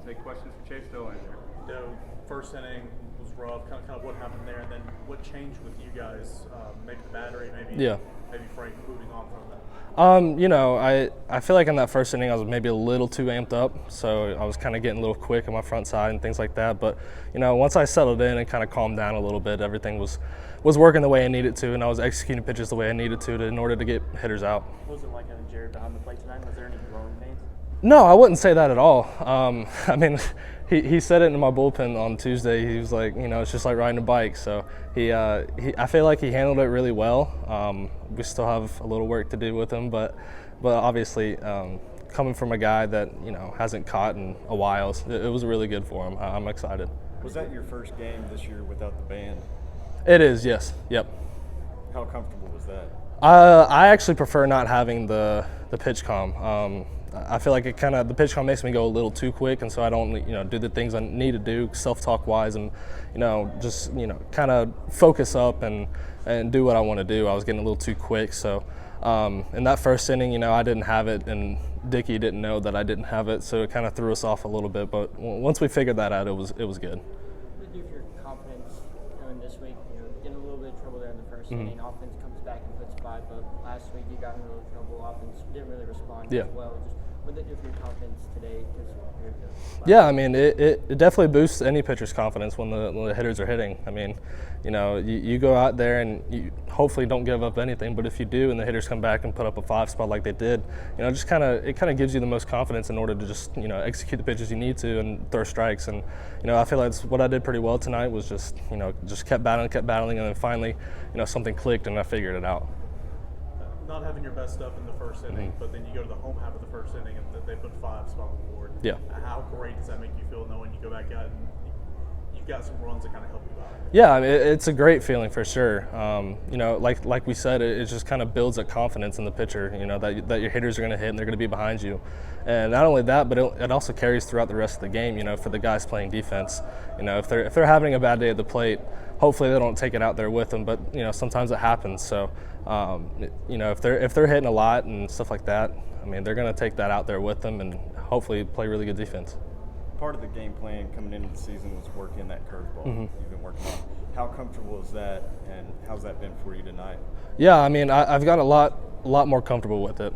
Any questions for Chase Dollander? No, first inning was rough. Kind of what happened there, and then what changed with you guys? Maybe the battery, maybe Frank moving on from that. I feel like in that first inning I was maybe a little too amped up, so I was kind of getting a little quick on my front side and things like that. But once I settled in and kind of calmed down a little bit, everything was working the way I needed to, and I was executing pitches the way I needed to in order to get hitters out. What was it like having Jared behind the plate tonight? Was there any growing pains? No, I wouldn't say that at all. He said it in my bullpen on Tuesday. He was like, it's just like riding a bike. So I feel like he handled it really well. We still have a little work to do with him, but obviously coming from a guy that hasn't caught in a while, it was really good for him. I'm excited. Was that your first game this year without the band? It is, yes. Yep. How comfortable was that? I actually prefer not having the pitch comm. I feel like the pitch comm makes me go a little too quick, and so I don't do the things I need to do self-talk wise, and just kind of focus up and do what I want to do. I was getting a little too quick, so in that first inning, I didn't have it, and Dickey didn't know that I didn't have it, so it kind of threw us off a little bit. But once we figured that out, it was good. What do you do for your confidence in this week? Getting a little bit of trouble there in the first inning. Offense comes back and puts 5, but last week you got in a little trouble. Offense didn't really respond as well. What did that do for your confidence today? Yeah, it definitely boosts any pitcher's confidence when the hitters are hitting. You go out there and you hopefully don't give up anything, but if you do and the hitters come back and put up a 5 spot like they did, it kind of gives you the most confidence in order to just execute the pitches you need to and throw strikes. And I feel like what I did pretty well tonight was just kept battling, and then finally something clicked and I figured it out. Not having your best stuff in the first inning, but then you go to the home half of the first inning and they put 5 spot on the board. Yeah. How great does that make you feel knowing you go back out and you've got some runs that kind of help you out? Yeah, it's a great feeling for sure. Like we said, it just kind of builds that confidence in the pitcher. That your hitters are going to hit and they're going to be behind you, and not only that, but it also carries throughout the rest of the game. For the guys playing defense, if they're having a bad day at the plate, hopefully they don't take it out there with them. But sometimes it happens. So if they're hitting a lot and stuff like that, they're going to take that out there with them and hopefully play really good defense. Part of the game plan coming into the season was working that curveball you've been working on. How comfortable is that, and how's that been for you tonight? Yeah, I've got a lot more comfortable with it.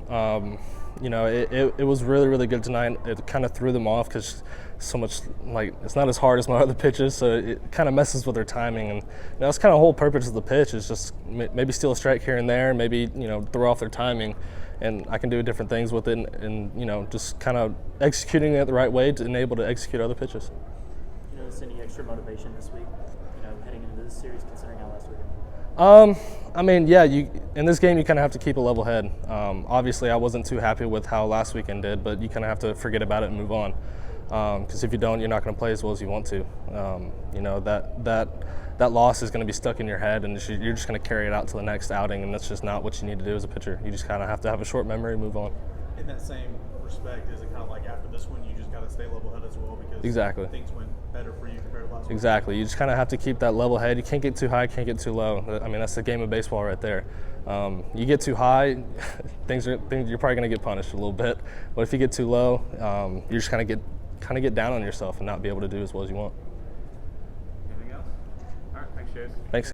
It was really, really good tonight. It kind of threw them off because so much, it's not as hard as my other pitches, so it kind of messes with their timing. And that's kind of the whole purpose of the pitch, is just maybe steal a strike here and there, maybe throw off their timing. And I can do different things with it, and just kind of executing it the right way to enable to execute other pitches. Is any extra motivation this week, heading into this series, considering how last week? In this game you kind of have to keep a level head. Obviously, I wasn't too happy with how last weekend did, but you kind of have to forget about it and move on. Because if you don't, you're not going to play as well as you want to. That loss is going to be stuck in your head, and you're just going to carry it out to the next outing, and that's just not what you need to do as a pitcher. You just kind of have to have a short memory and move on. In that same respect, is it kind of like after this one, you just got to stay level-headed as well, because exactly things went better for you compared to last week? Exactly. You just kind of have to keep that level head. You can't get too high, can't get too low. That's the game of baseball right there. You get too high, you're probably going to get punished a little bit. But if you get too low, you're just kind of get down on yourself and not be able to do as well as you want. Anything else? All right, thanks, Chase. Thanks.